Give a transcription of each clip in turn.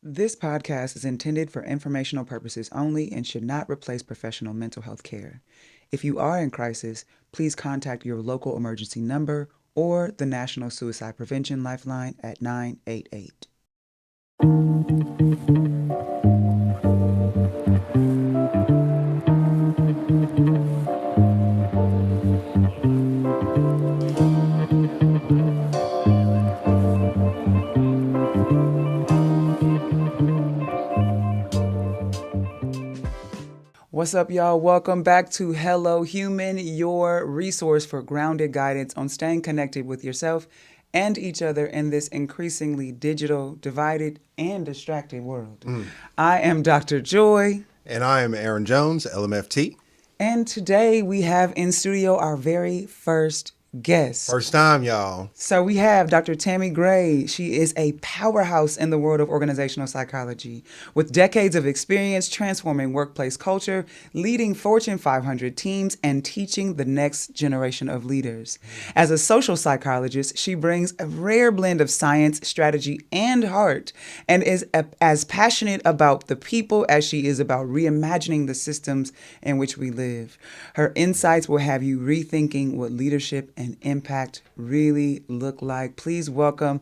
This podcast is intended for informational purposes only and should not replace professional mental health care. If you are in crisis, please contact your local emergency number or the National Suicide Prevention Lifeline at 988. What's up, y'all? Welcome back to Hello Human, your resource for grounded guidance on staying connected with yourself and each other in this increasingly digital, divided, and distracted world. I am Dr. Joy. And I am Aaron Jones, LMFT. And today we have in studio our very first guest. First time, y'all. So we have Dr. Tammy Gray. She is a powerhouse in the world of organizational psychology with decades of experience transforming workplace culture, leading Fortune 500 teams, and teaching the next generation of leaders. As a social psychologist, she brings a rare blend of science, strategy, and heart, and is as passionate about the people as she is about reimagining the systems in which we live. Her insights will have you rethinking what leadership and impact really look like. Please welcome,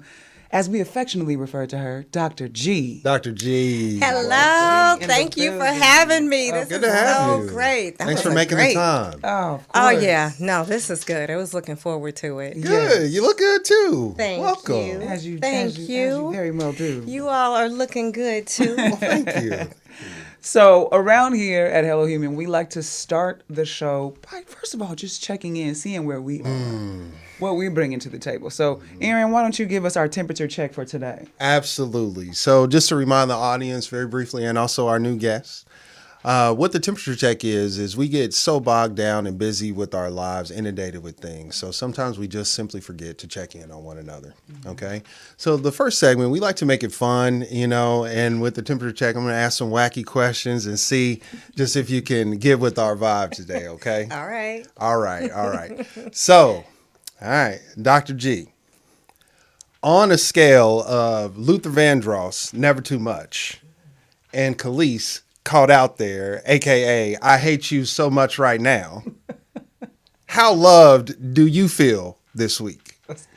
as we affectionately refer to her, Dr. G. Dr. G. Hello. Thank you for having me. This good is to have so you. great. Thanks for making the time. Oh, of Oh, course. yeah. No, this is good. I was looking forward to it. Good. You look good, too. Thank Welcome. you. As you very well do. You all are looking good, too. Well, thank you. So around here at Hello Human, we like to start the show by, first of all, just checking in, seeing where we are, what we bring into the table. So, Aaron, why don't you give us our temperature check for today? Absolutely. So just to remind the audience very briefly, and also our new guests, what the temperature check is we get so bogged down and busy with our lives, inundated with things. So sometimes we just simply forget to check in on one another. Okay. So the first segment, we like to make it fun, and with the temperature check, I'm going to ask some wacky questions and see just if you can get with our vibe today. Okay. All right. All right. So, all right, Dr. G, on a scale of Luther Vandross, never too much, and Khalees, caught out there, aka I hate you so much right now. How loved do you feel this week?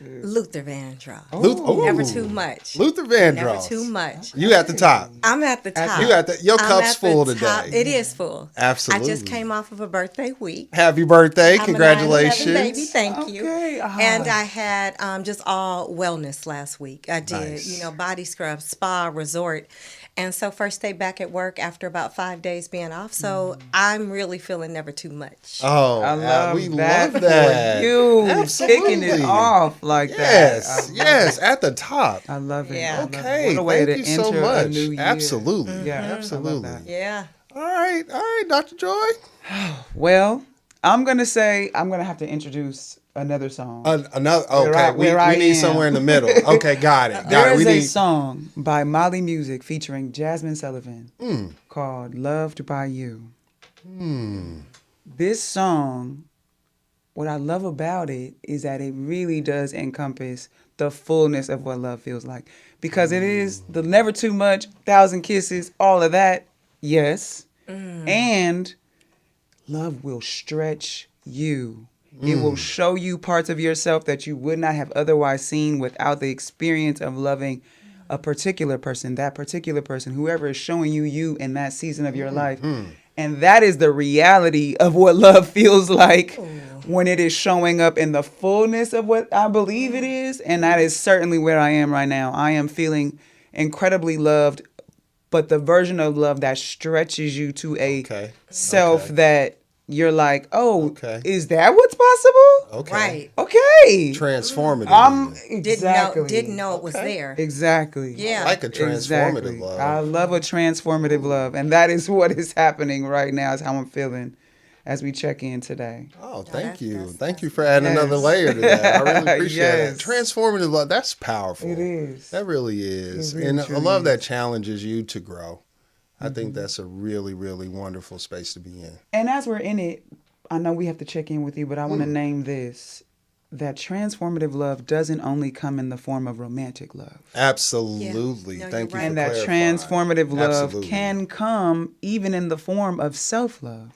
Luther Vandross. Ooh. Never too much. Luther Vandross. Never too much. You at the top. I'm at the top. Your I'm cup's at the full top. today. It is full. Absolutely. I just came off of a birthday week. Happy birthday. I'm Congratulations. A 9/11 baby, thank you. Okay. And I had just all wellness last week. I did, Nice. body scrub, spa, resort. And so first day back at work after about 5 days being off. So I'm really feeling never too much. Oh, I love we that love that. for you. Absolutely. Kicking it off like Yes, that. yes, at the top. I love it. Yeah. I love it. Okay, What a way thank to you so enter much. a new year. Absolutely, Yeah, I love absolutely. that. Yeah. All right, Dr. Joy. Well, I'm going to have to introduce another song. Another. Okay, where I we need am. somewhere in the middle. Okay, got it. There is We a need. song by Molly Music featuring Jasmine Sullivan called Loved by You. This song, what I love about it is that it really does encompass the fullness of what love feels like. Because it is the never too much, 1,000 kisses, all of that, yes. And love will stretch you. It will show you parts of yourself that you would not have otherwise seen without the experience of loving a particular person, that particular person, whoever is showing you in that season of your life. And that is the reality of what love feels like when it is showing up in the fullness of what I believe it is. And that is certainly where I am right now. I am feeling incredibly loved, but the version of love that stretches you to a self that you're like, oh, is that what's possible? Okay. Right. Okay. Transformative. Didn't know it was there. Exactly. Yeah. Like a transformative love. I love a transformative love. And that is what is happening right now, is how I'm feeling as we check in today. Oh, thank you. Thank you for adding another layer to that. I really appreciate it. Transformative love, that's powerful. It is. That really is. It really, And I truly love is. that challenges you to grow. I think that's a really, really wonderful space to be in. And as we're in it, I know we have to check in with you, but I want to name this. that transformative love doesn't only come in the form of romantic love. Absolutely. Yeah. No, Thank you you're for right. And that clarifying. transformative love Absolutely. can come even in the form of self love.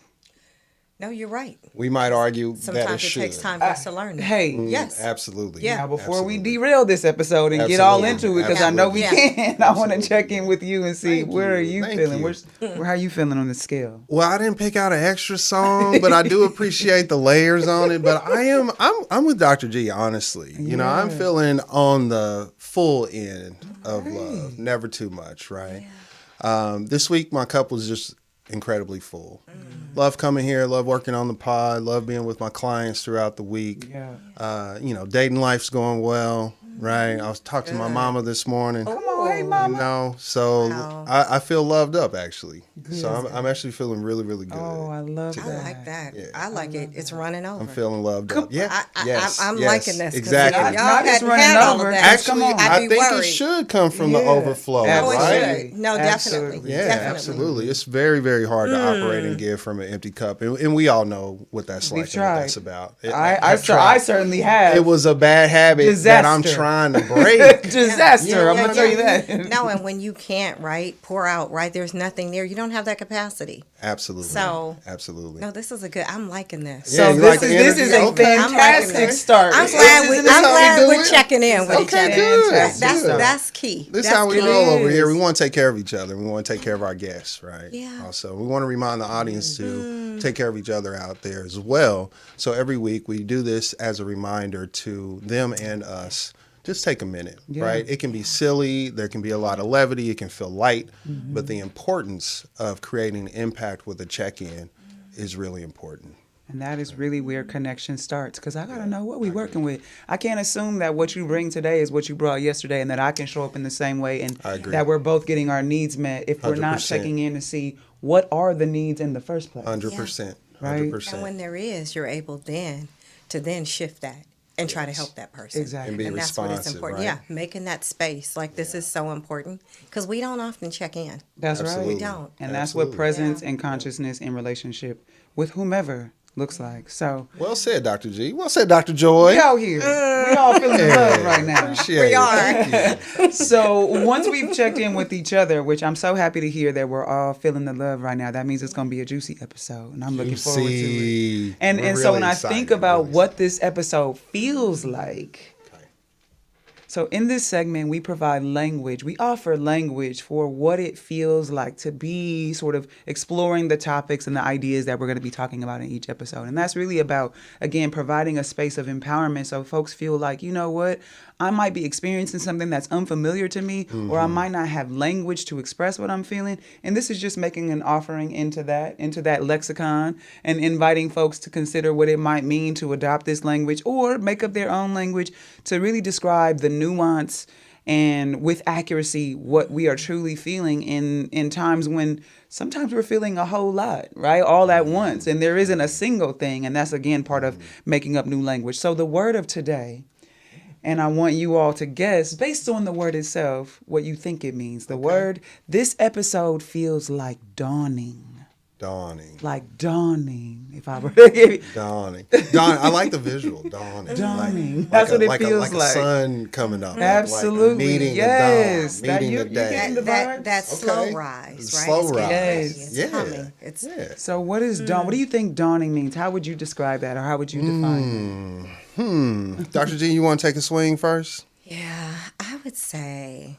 No, you're right. We might argue that it Sometimes it takes should. time for us to learn that. Hey, Yes. Absolutely. Yeah. now before we Absolutely. derail this episode and get all Absolutely. into it, because I know we Yeah. can, I want to Absolutely, check in yeah. with you and see Thank where are you. you Thank feeling? you. How are you feeling on the scale? Well, I didn't pick out an extra song, but I do appreciate the layers on it. But I'm with Dr. G, honestly. You know, I'm Yeah. feeling on the full end of love, never too much, right? This week my cup was just incredibly full. Love coming here, love working on the pod, love being with my clients throughout the week. Yeah. You know, dating life's going well, right? I was talking to my mama this morning. Come on, hey You mama. know, so Wow. I feel loved up actually. So I'm actually feeling really, really good. Oh, I love I that. like that. Yeah. I like it. It's running over. I'm feeling loved up. Yeah. I'm yes, liking this. 'cause Exactly. If y'all Not just hadn't running had all over, of that, actually, come on. I'd I be think worried. it should come from the Yeah. overflow, No, it right? should. No, definitely. Yeah, Definitely. absolutely. It's very, very hard to operate and give from an empty cup, and we all know what that's We've like and what tried. that's about. I certainly have. It was a bad habit that I'm Disaster. trying to break. Disaster. Yeah, I'm gonna tell you that. No, and when you can't, right, pour out, right, there's nothing there. You don't have that capacity. Absolutely. So- absolutely. No, this is a good. I'm liking this. So you this like is the this energy? is a Okay. I'm liking fantastic this. start. I'm Isn't glad, this I'm how glad do we're it? checking in with each Okay, other. good. That's Good. that's key. This is That's how we key. roll over is. here. We want to take care of each other. We want to take care of our guests, right? Yeah. Also, we want to remind the audience to take care of each other out there as well. So every week we do this as a reminder to them and us. Just take a minute, right? It can be silly. There can be a lot of levity. It can feel light. But the importance of creating impact with a check-in is really important. And that is really where connection starts, because I gotta know what we working with. I can't assume that what you bring today is what you brought yesterday, and that I can show up in the same way, and I agree. that we're both getting our needs met if we're not 100%. checking in to see what are the needs in the first place. 100%. Right. 100%. And when there is, you're able then to shift that and try to help that person. Exactly. And be And that's what it's responsive, important. right? Yeah, making that space. Like this is so important because we don't often check in. That's Absolutely. right. We don't. And that's what Absolutely. presence Yeah. and consciousness in relationship with whomever looks like. So Well said, Dr. G. Well said, Dr. Joy. we out here. We all feeling the love right now. Appreciate We it. are. Thank you. So once we've checked in with each other, which I'm so happy to hear that we're all feeling the love right now, that means it's going to be a juicy episode, and I'm looking forward to it. Juicy. And We're so really when I excited. think about Really what this episode feels like, so in this segment, we provide language. We offer language for what it feels like to be sort of exploring the topics and the ideas that we're going to be talking about in each episode. And that's really about, again, providing a space of empowerment so folks feel like, you know what, I might be experiencing something that's unfamiliar to me, or I might not have language to express what I'm feeling. And this is just making an offering into that lexicon, and inviting folks to consider what it might mean to adopt this language or make up their own language to really describe the nuance and with accuracy what we are truly feeling in times when sometimes we're feeling a whole lot, right? All at once. And there isn't a single thing. And that's, again, part of making up new language. So the word of today, and I want you all to guess, based on the word itself, what you think it means. The word, this episode feels like dawning. Dawning. Like dawning. If I were to give you. Dawning. I like the visual. Dawning. Dawning. That's what it feels like. like. A sun coming up. Absolutely. Like meeting Yes. the dawn. Meeting That the you day. getting the That vibes? slow Okay. rise, right? Slow It's getting rise. ready. Yes. It's Yeah. coming. It's Yeah. So what is dawn? What do you think dawning means? How would you describe that, or how would you define Dr. G, you want to take a swing first? Yeah, I would say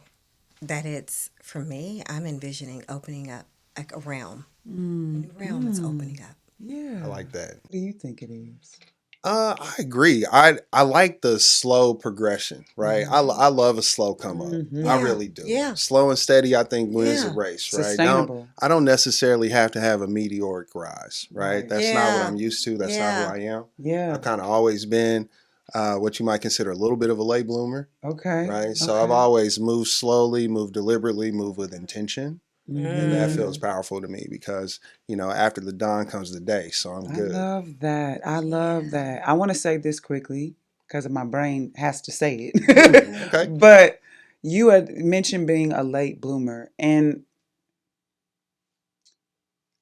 that it's, for me, I'm envisioning opening up like a realm. A new realm is opening up. it? Yeah. I like that. What do you think it is? I agree. I like the slow progression, right? I love a slow come up. I Yeah. really do. Yeah. Slow and steady, I think, wins Yeah. the race, right? Sustainable. I don't necessarily have to have a meteoric rise, right? Right. That's not what Yeah. I'm used to. That's not who I am. Yeah. I've kind of always been what you might consider a little bit of a late bloomer, Okay. right? So I've always moved slowly, moved deliberately, moved with intention. And that feels powerful to me because, you know, after the dawn comes the day. So I'm I good. love that. I love that. I want to say this quickly because my brain has to say it. Okay. But you had mentioned being a late bloomer. And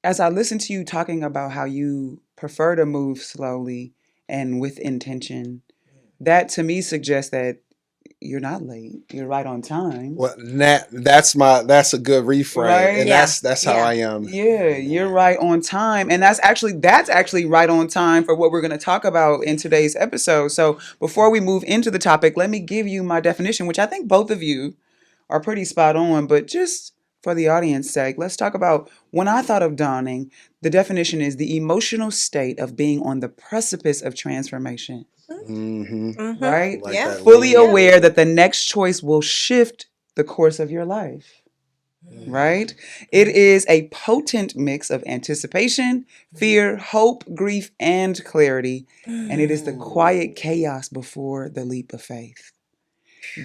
as I listen to you talking about how you prefer to move slowly and with intention, that to me suggests that you're not late. You're right on time. Well, that's a good reframe, Right? and Yeah. that's how Yeah. I am. Yeah, you're right on time. And that's actually right on time for what we're going to talk about in today's episode. So, before we move into the topic, let me give you my definition, which I think both of you are pretty spot on, but just for the audience sake, let's talk about when I thought of dawning, the definition is the emotional state of being on the precipice of transformation, Mm-hmm. right? Like Yeah. that Fully lean. aware that the next choice will shift the course of your life. Right? It is a potent mix of anticipation, fear, hope, grief, and clarity. And it is the quiet chaos before the leap of faith.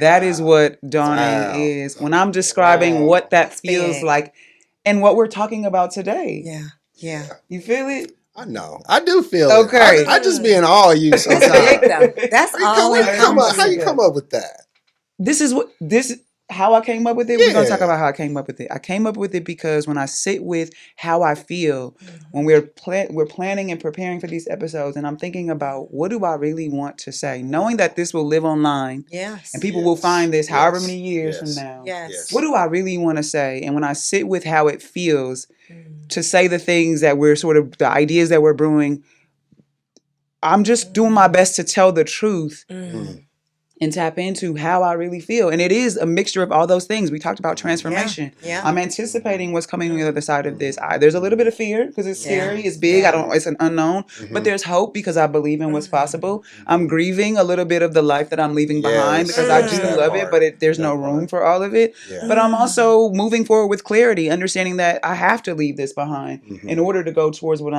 That is what dawning Wow. is when I'm describing what that That's feels big. like and what we're talking about today. Yeah. Yeah. You feel it? I know. I do feel Okay. it. I just be in awe of you That's big sometimes. though. That's all How you encompassing. come up with that? This is how I came up with it. We're gonna talk Yeah. about how I came up with it. I came up with it because when I sit with how I feel when we're planning and preparing for these episodes, and I'm thinking about what do I really want to say, knowing that this will live online Yes. and people will find this however many years from Yes. now. Yes. What do I really want to say? And when I sit with how it feels to say the things that we're sort of the ideas that we're brewing, I'm just doing my best to tell the truth and tap into how I really feel. And it is a mixture of all those things. We talked about transformation. Yeah. I'm anticipating what's coming on the other side of this. There's a little bit of fear because it's scary, it's big, it's an unknown, but there's hope because I believe in what's possible. I'm grieving a little bit of the life that I'm leaving behind because I do that love part. it, but there's That no part. room for all of it. Yeah. But I'm also moving forward with clarity, understanding that I have to leave this behind in order to go towards what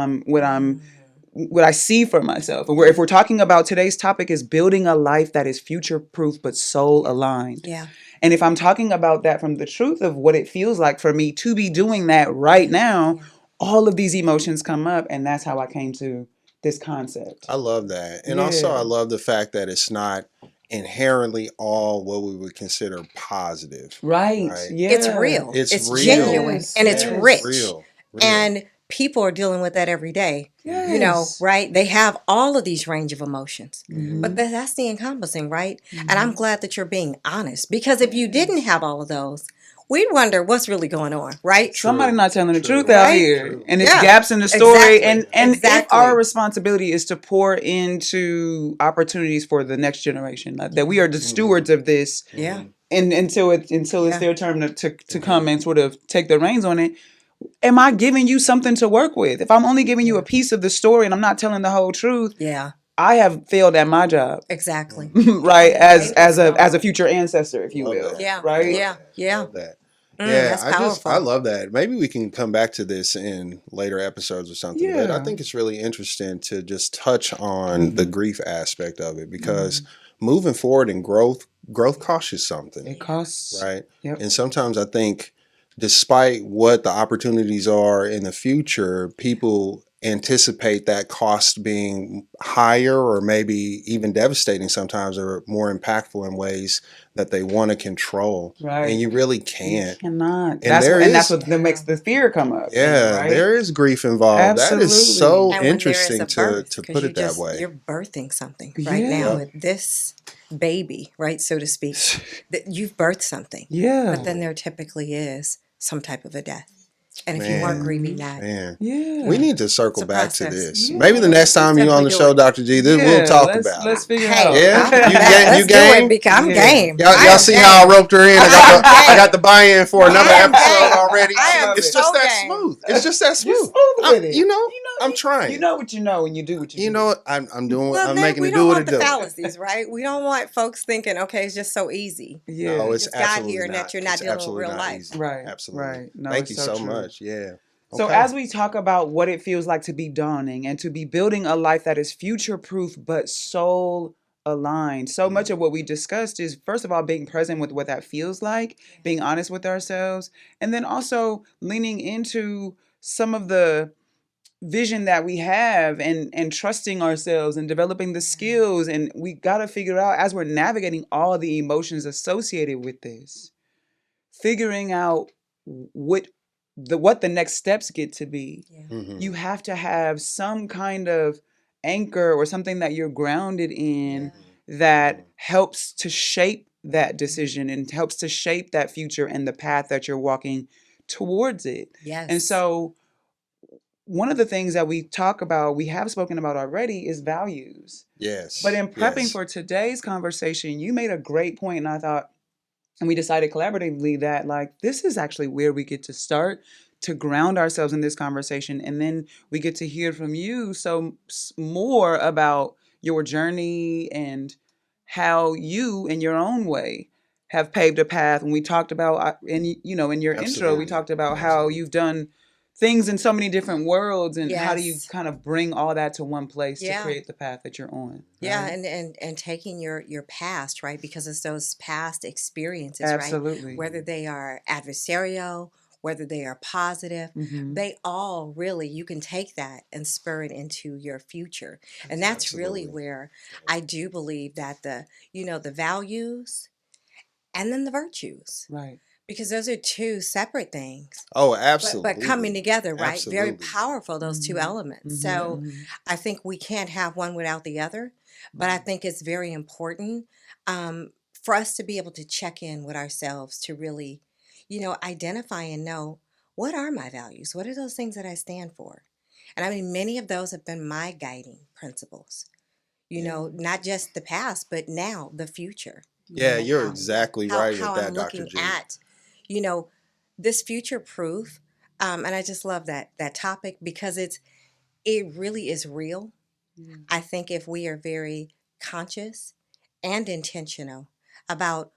I see for myself. And if we're talking about today's topic is building a life that is future proof but soul aligned. Yeah. And if I'm talking about that from the truth of what it feels like for me to be doing that right now, all of these emotions come up, and that's how I came to this concept. I love that. And also I love the fact that it's not inherently all what we would consider positive. Right. Right. Yeah. It's real. It's real. genuine Yes, and it's yes. rich. Real. And people are dealing with that every day. Yes. You know, right? They have all of these range of emotions. But that's the encompassing, right? And I'm glad that you're being honest because if you didn't have all of those, we'd wonder what's really going on, right? Somebody not telling the True. truth out Right? here, True. and it's Yeah. gaps in the story. Exactly. And if Exactly. our responsibility is to pour into opportunities for the next generation, that we are the stewards of this, Yeah. and until it's Yeah. their turn to come and sort of take the reins on it. Am I giving you something to work with? If I'm only giving you a piece of the story and I'm not telling the whole truth, Yeah. I have failed at my job. Exactly. Right, as a future ancestor, if you Love will. that. Yeah. Right. Yeah. Yeah. Love that. Yeah, that's powerful. I love that. Maybe we can come back to this in later episodes or something. But I Yeah. think it's really interesting to just touch on the grief aspect of it because moving forward in growth costs you something. It costs. Right. Yep. And sometimes I think despite what the opportunities are in the future, people anticipate that cost being higher or maybe even devastating sometimes or more impactful in ways that they want to control. Right. And you really You can't. cannot. And That's what makes the fear come up. Yeah, right? there is grief involved. That is so Absolutely. And when interesting there is a birth, to 'cause put you it that just- way. You're birthing something Yeah. right now with this baby, right, so to speak. That you've birthed something. Yeah. But then there typically is some type of a death. And if you Man. weren't grieving that, Man. Yeah. We need to circle It's a back to process. this. Yeah. Maybe the next time you're on the Definitely show, do it. Dr. G, we'll talk about Let's it. figure hey, out. Yeah? I'm You back. ga- Let's you do game? it because I'm Yeah. game. Y'all, I y'all am see game. how I roped her in? I game. got the buy-in for another I am episode game. already. I am It's so just that game. smooth. It's just that You're smooth. smooth with it. You know, I'm trying. You know what you know, and you do what you do. You know what? I'm doing. Well, I'm then making we it don't do what want it the do. fallacies, right? We don't want folks thinking, okay, it's just so easy. Yeah. No, it's just got absolutely here and not. that you're not It's dealing with absolutely real not life. easy. Right, Absolutely. right. No, Thank it's you so so true. much. Yeah. So Okay. as we talk about what it feels like to be dawning and to be building a life that is future proof but soul aligned, so much of what we discussed is first of all being present with what that feels like, being honest with ourselves, and then also leaning into some of the vision that we have and trusting ourselves and developing the skills, and we got to figure out as we're navigating all the emotions associated with this, figuring out what the next steps get to be. Mhm. You have to have some kind of anchor or something that you're grounded in that helps to shape that decision and helps to shape that future and the path that you're walking towards it. And Yes. so one of the things that we have spoken about already is values. But Yes. in prepping Yes. for today's conversation, you made a great point, and I thought, and we decided collaboratively that like this is actually where we get to start to ground ourselves in this conversation, and then we get to hear from you more about your journey and how you, in your own way, have paved a path. When we talked about, in your intro, we Absolutely. talked about how Absolutely. you've done things in so many different worlds, and how do you Yes. kind of bring all that to one place to Yeah. create the path that you're on, Yeah, right? and taking your past, right? Because it's those past experiences, right? Absolutely. Whether they are adversarial, whether they are positive, Mm-hmm. they all really, you can take that and spur it into your future. And that's really Absolutely. where I do believe that the values and then the virtues, Right. because those are two separate things. Oh, But coming absolutely. together, right? Very Absolutely. powerful, those two Mm-hmm. elements. Mm-hmm. Yeah. So Mm-hmm. I think we can't have one without the other. But I Right. think it's very important for us to be able to check in with ourselves to really, identify and know what are my values? What are those things that I stand for? And I mean, many of those have been my guiding principles, Yeah. not just the past, but now the future, Yeah, and Mm-hmm. you're how exactly how right how with I'm that, Dr. looking G. at, you know, this future proof. And I just love that topic because it really is real. Yeah. I think if we are very conscious and intentional about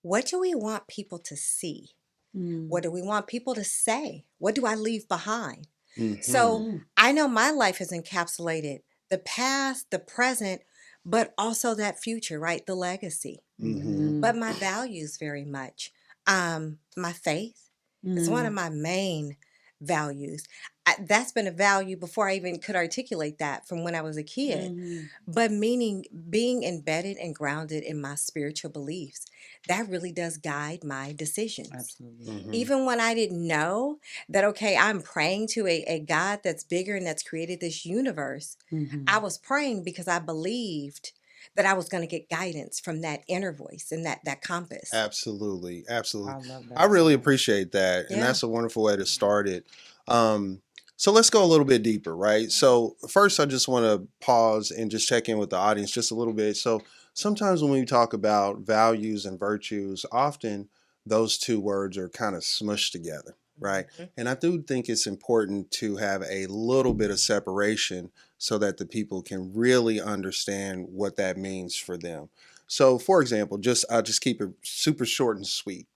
what do we want people to see? Mm. What do we want people to say? What do I leave behind? Mm-hmm. So Mm. I know my life has encapsulated the past, the present, but also that future, right? The legacy. Mm-hmm. But my values very much. My faith is one of Mm. my main values. That's been a value before I even could articulate that from when I was a kid. Mhm. But meaning being embedded and grounded in my spiritual beliefs, that really does guide my decisions. Absolutely. Mm-hmm. Even when I didn't know that, okay, I'm praying to a God that's bigger and that's created this universe, I Mhm. was praying because I believed that I was going to get guidance from that inner voice and that compass. Absolutely. Absolutely. I love I that so really much. appreciate that. And Yeah. that's a wonderful way to start it. Um, so let's go a little bit deeper, right? So, first, I just want to pause and just check in with the audience just a little bit. So, sometimes when we talk about values and virtues, often those two words are kind of smushed together, right? Mhm. And I do think it's important to have a little bit of separation so that the people can really understand what that means for them. So, for example, I'll just keep it super short and sweet.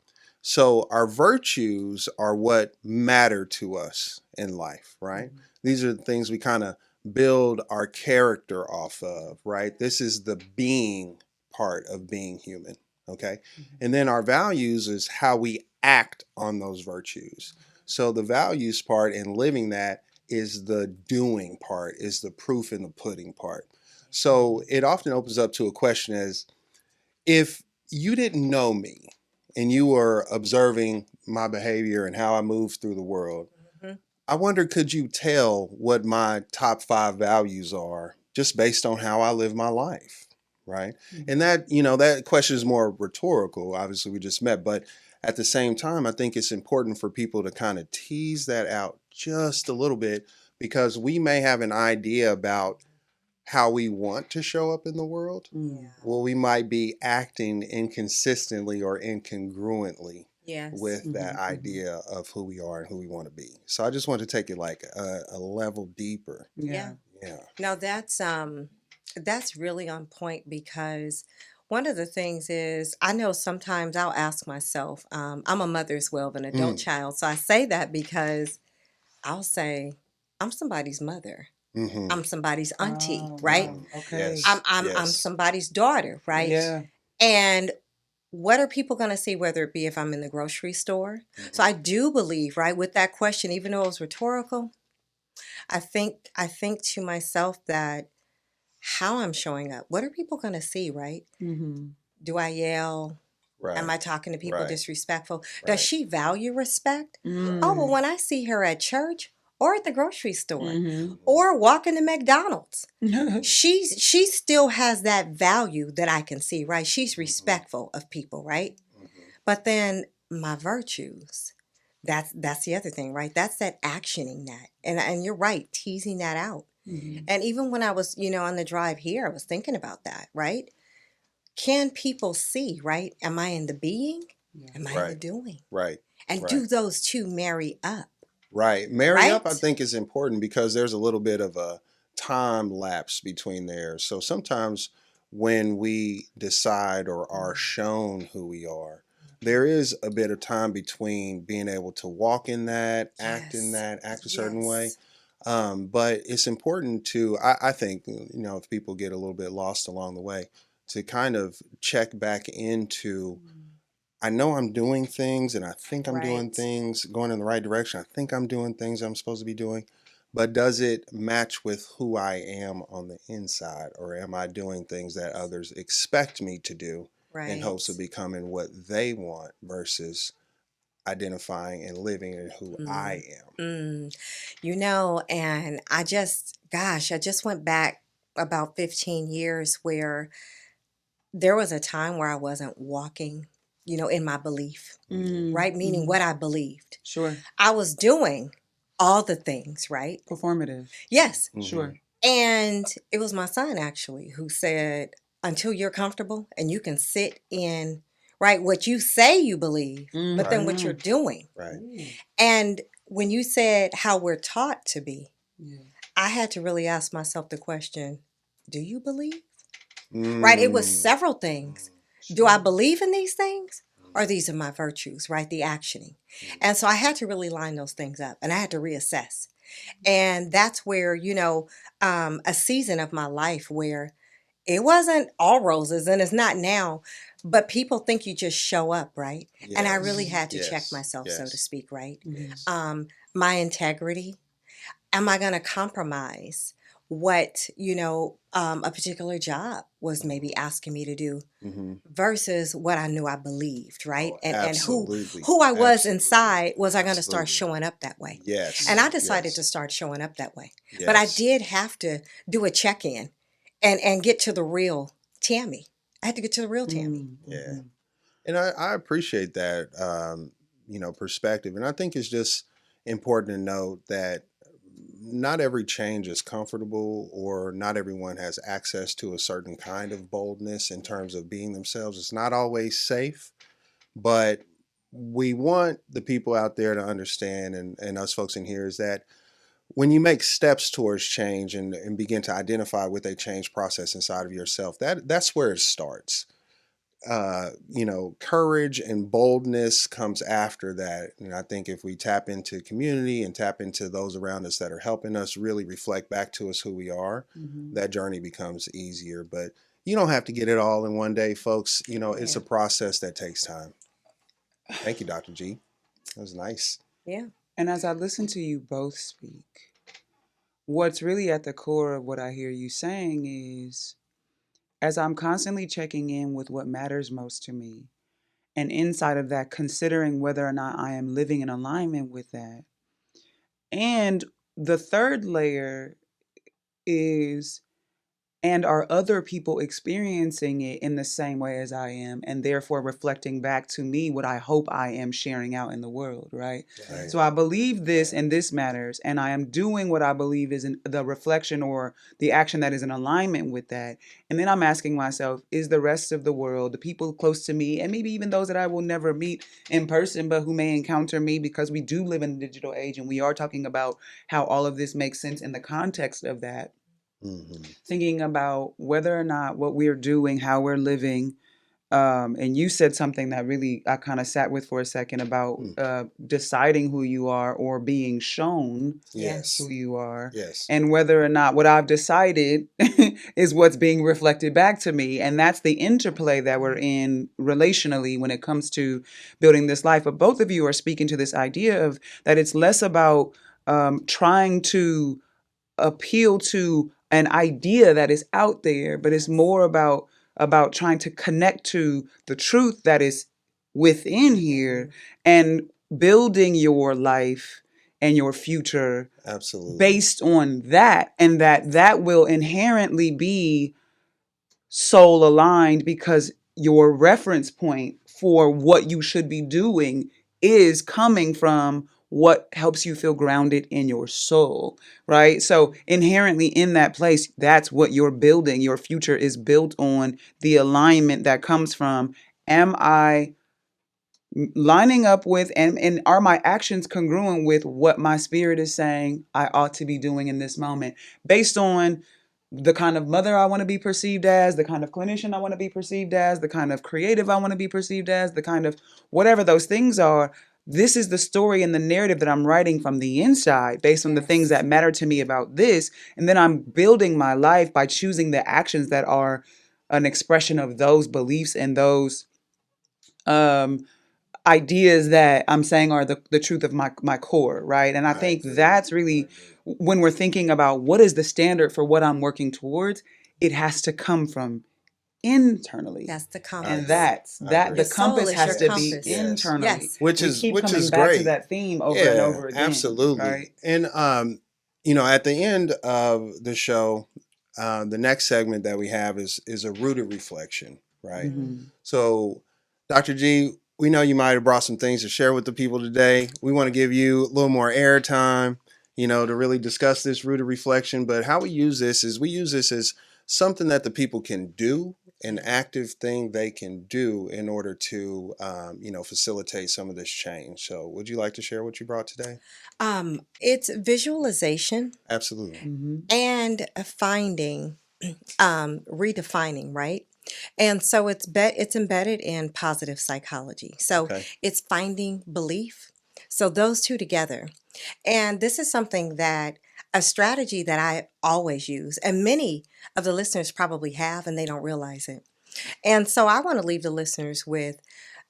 So, our virtues are what matter to us in life, right? Mhm. These are the things we kind of build our character off of, right? This is the being part of being human, okay? Mhm. And then our values is how we act on those virtues. So, the values part and living that is the doing part, is the proof in the pudding part. So, it often opens up to a question as, if you didn't know me and you were observing my behavior and how I move through the world, Mhm. I wonder, could you tell what my top five values are just based on how I live my life? Right. And Mhm. that question is more rhetorical. Obviously, we just met, but at the same time, I think it's important for people to kind of tease that out just a little bit because we may have an idea about how we want to show up in the world. Mm. Yeah. Well, we might be acting inconsistently or incongruently Yes. with that Mhm. Mhm. idea of who we are and who we want to be. So I just want to take it like a level deeper. Yeah. Yeah. Yeah. No, that's really on point because one of the things is I know sometimes I'll ask myself, I'm a mother as well of an adult Mm. child. So I say that because I'll say, I'm somebody's mother. Mm-hmm. I'm somebody's auntie, Oh, right? Mm-hmm. wow. Okay. I'm Yes. somebody's daughter, right? Yes. Yeah. And what are people going to see, whether it be if I'm in the grocery store? So Mm-hmm. I do believe, right, with that question, even though it was rhetorical, I think to myself that how I'm showing up, what are people going to see, right? Mhm. Do I yell? Am Right. I talking to people Right. disrespectful? Does Right. she value respect? Oh, well, Mm. when I see her at church, or at the grocery store Mm-hmm. or walking to McDonald's. She still has that value that I can see, right? She's respectful of people, right? But then my virtues, that's the other thing, right? That's that actioning that. And you're right, teasing that out. Mm-hmm. And even when I was, on the drive here, I was thinking about that, right? Can people see, right? Am I in the being? Yeah. Am I in the Right. doing? Right. And Right. do those two marry up, Right. Marry up, I right? think, is important because there's a little bit of a time lapse between there. So sometimes when we decide or are shown who we are, there is a bit of time between being able to walk in Yes. that, act a certain way. Yes. But it's important to, I think, if people get a little bit lost along the way, to kind of check back into I know I'm doing things and I think I'm doing Right. things going in the right direction. I think I'm doing things I'm supposed to be doing. But does it match with who I am on the inside? Or am I doing things that others expect me to do in hopes of Right. becoming what they want versus identifying and living in who Mm. I am? Mm. And I just went back about 15 years where there was a time where I wasn't walking, in my belief, right? Meaning Mm-hmm. what I believed. Sure. I was doing all the things, right? Performative. Yes. Mm-hmm. Sure. And it was my son actually who said, until you're comfortable and you can sit in, right, what you say you believe, but then Right. what you're Mm-hmm. doing. Right. Ooh. And when you said how we're taught to be, Yeah. I had to really ask myself the question, do you believe? Right? It was Mm. several things. Do I Sure. believe in these things? Or these are my virtues, right? The actioning. And so I had to really line those things up and I had to reassess. And that's where, a season of my life where it wasn't all roses and it's not now, but people think you just show up, right? And I really Yes. had to check Yes. myself, so to Yes. speak, right? Yes. My integrity. Am I going to compromise what, a particular job was maybe asking me to do Mm-hmm. versus what I knew I believed, right? Oh, And absolutely. who I was Absolutely. inside, was I going to start Absolutely. showing up that way? And I Yes. decided to Yes. start showing up that way. But I Yes. did have to do a check-in and get to the real Tammy. I had to get to the real Tammy. Yeah. Mm-hmm. And I appreciate that, perspective. And I think it's just important to note that not every change is comfortable or not everyone has access to a certain kind of boldness in terms of being themselves. It's not always safe, but we want the people out there to understand and us folks in here is that when you make steps towards change and begin to identify with a change process inside of yourself, that's where it starts. Courage and boldness comes after that. And I think if we tap into community and tap into those around us that are helping us really reflect back to us who we are, Mm-hmm. that journey becomes easier. But you don't have to get it all in one day, folks. It's Yeah. a process that takes time. Thank you, Dr. G. That was nice. Yeah. And as I listen to you both speak, what's really at the core of what I hear you saying is, as I'm constantly checking in with what matters most to me, and inside of that, considering whether or not I am living in alignment with that. And the third layer is, and are other people experiencing it in the same way as I am, and therefore reflecting back to me what I hope I am sharing out in the world, right? Right. So I believe this and this matters, and I am doing what I believe is in the reflection or the action that is in alignment with that. And then I'm asking myself, is the rest of the world, the people close to me, and maybe even those that I will never meet in person, but who may encounter me because we do live in a digital age and we are talking about how all of this makes sense in the context of that, Mm-hmm. thinking about whether or not what we're doing, how we're living. And you said something that really I kind of sat with for a second about Mm. deciding who you are or being shown Yes. who you are, Yes. and whether or not what I've decided is what's being reflected back to me. And that's the interplay that we're in relationally when it comes to building this life. But both of you are speaking to this idea of that it's less about trying to appeal to an idea that is out there, but it's more about trying to connect to the truth that is within here and building your life and your future Absolutely. based on that, and that will inherently be soul aligned because your reference point for what you should be doing is coming from what helps you feel grounded in your soul, right? So inherently in that place, that's what you're building. Your future is built on the alignment that comes from, am I lining up with, and are my actions congruent with what my spirit is saying I ought to be doing in this moment, based on the kind of mother I want to be perceived as, the kind of clinician I want to be perceived as, the kind of creative I want to be perceived as, the kind of whatever those things are. This is the story and the narrative that I'm writing from the inside based on the things Yes. that matter to me about this. And then I'm building my life by choosing the actions that are an expression of those beliefs and those um, ideas that I'm saying are the truth of my core, right? And I I think agree. that's really when we're thinking about what is the standard for what I'm working towards, it has to come from internally. That's the I And compass. agree. that's I that agree. Your the soul compass is your has to Yes. be compass. Yes. internally. Yes. Which We is keep which coming is back to great. that theme over and Yeah, over again, absolutely. right? And at the end of the show, the next segment that we have is a rooted reflection, right? Mm-hmm. Mm-hmm. So, Dr. G, we know you might have brought some things to share with the people today. We want to give you a little more airtime, to really discuss this rooted reflection. But how we use this is we use this as something that the people can do, an active thing they can do in order to, facilitate some of this change. So, would you like to share what you brought today? It's visualization Absolutely. Mm-hmm. and finding, redefining, right? And so it's embedded in positive psychology. So Okay. it's finding belief. So those two together. And this is something that a strategy that I always use, and many of the listeners probably have, and they don't realize it. And so I want to leave the listeners with,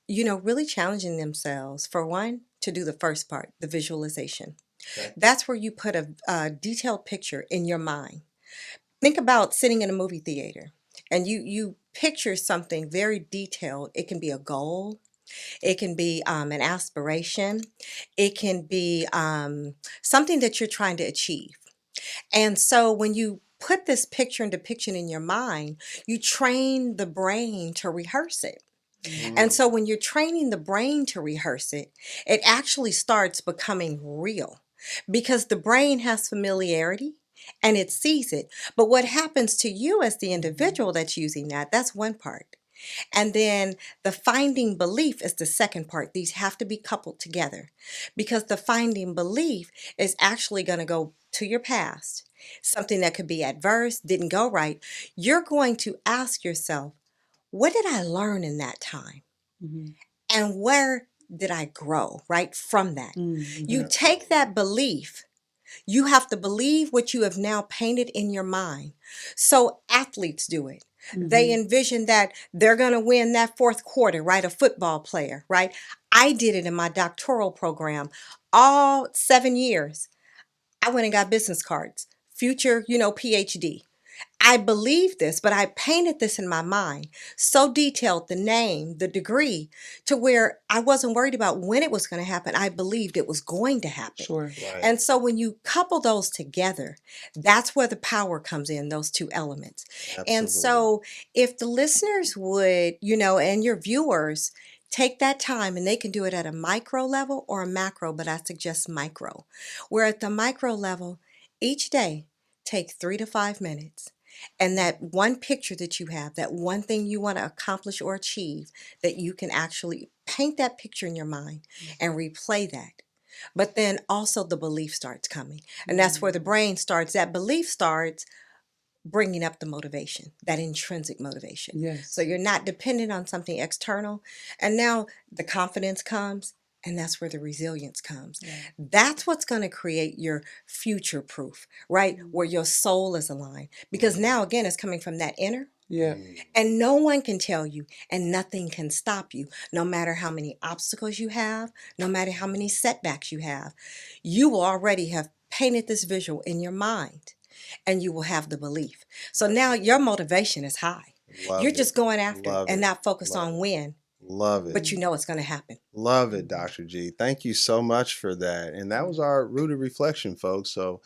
really challenging themselves for one, to do the first part, the visualization. Okay. That's where you put a detailed picture in your mind. Think about sitting in a movie theater and you picture something very detailed. It can be a goal, it can be an aspiration, it can be something that you're trying to achieve. And so when you put this picture and depiction in your mind, you train the brain to rehearse it. And Mm. so when you're training the brain to rehearse it, it actually starts becoming real because the brain has familiarity and it sees it. But what happens to you as the individual that's using that, that's one part. And then the finding belief is the second part. These have to be coupled together because the finding belief is actually going to go to your past, something that could be adverse, didn't go right. You're going to ask yourself, what did I learn in that time? Mm-hmm. And where did I grow, right? From that. Mm-hmm. You take that belief, you have to believe what you have now painted in your mind. So athletes do it. They Mm-hmm. envision that they're going to win that fourth quarter, right? A football player, right? I did it in my doctoral program all 7 years. I went and got business cards, future, PhD. I believed this, but I painted this in my mind, so detailed, the name, the degree, to where I wasn't worried about when it was going to happen. I believed it was going to happen. Sure. Right. And so when you couple those together, that's where the power comes in, those two elements. And Absolutely. so if the listeners would, and your viewers take that time, and they can do it at a micro level or a macro, but I suggest micro, where at the micro level, each day, take 3 to 5 minutes. And that one picture that you have, that one thing you want to accomplish or achieve, that you can actually paint that picture in your mind and replay that. But then also the belief starts coming. And that's where the brain starts, that belief starts bringing up the motivation, that intrinsic motivation. So Yes. you're not dependent on something external. And now the confidence comes, and that's where the resilience comes. Yeah. That's what's going to create your future proof, right? Where your soul is aligned. Because now, again, it's coming from that inner. Yeah. And no one can tell you, and nothing can stop you, no matter how many obstacles you have, no matter how many setbacks you have. You will already have painted this visual in your mind, and you will have the belief. So now your motivation is high. You're Love it. just going after it Love and it. not focused Love on it. when. Love it. but you know it's going to happen. Love it, Dr. G. Thank you so much for that. And that was our Rooted Reflection, folks. So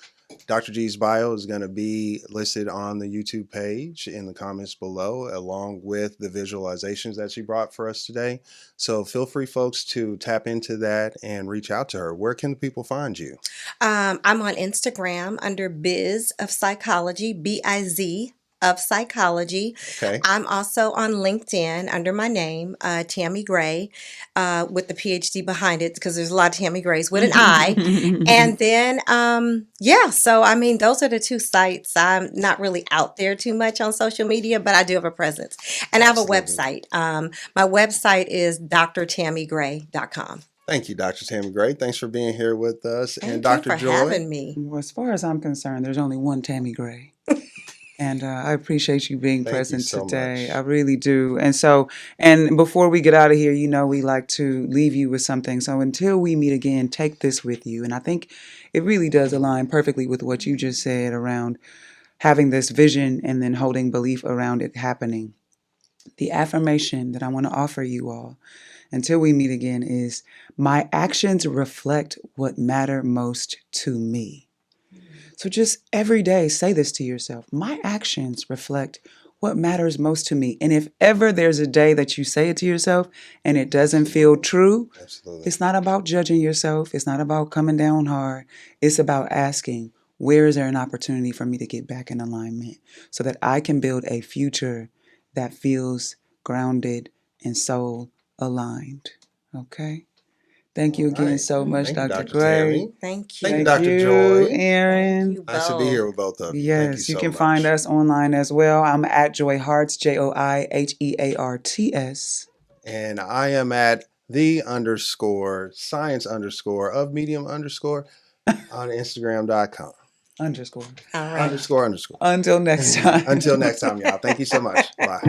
Dr. G's bio is going to be listed on the YouTube page in the comments below, along with the visualizations that she brought for us today. So feel free, folks, to tap into that and reach out to her. Where can the people find you? I'm on Instagram under Biz of Psychology, BIZ of Psychology. Okay. I'm also on LinkedIn under my name, Tammy Gray, with the PhD behind it, because there's a lot of Tammy Grays with an I. And then, yeah, so I mean, those are the two sites. I'm not really out there too much on social media, but I do have a presence. And I have a website. My website is drtammygray.com. Thank you, Dr. Tammy Gray. Thanks for being here with us. Thank and Dr. you for Joy. having me. Well, as far as I'm concerned, there's only one Tammy Gray. And I appreciate you being Thank you present so today. much. I really do. And so, and before we get out of here, you know, we like to leave you with something. So until we meet again, take this with you. And I think it really does align perfectly with what you just said around having this vision and then holding belief around it happening. The affirmation that I want to offer you all until we meet again is, my actions reflect what matter most to me. So just every day say this to yourself. My actions reflect what matters most to me. And if ever there's a day that you say it to yourself and it doesn't feel true, Absolutely. it's not about judging yourself. It's not about coming down hard. It's about asking, where is there an opportunity for me to get back in alignment so that I can build a future that feels grounded and soul aligned? Okay? Thank you again so much, Thank you, Dr. Dr. Gray. Tammy. Thank you. Thank you, Thank Dr. you, Joy. Aaron. Thank you Nice to be both. here with both of you. Yes, Thank you you so can much. find us online as well. I'm at Joy Hearts, JoiHearts. And I am at _science of medium _ on Instagram.com. Underscore. All right. __. Until next time. Until next time, y'all. Thank you so much. Bye.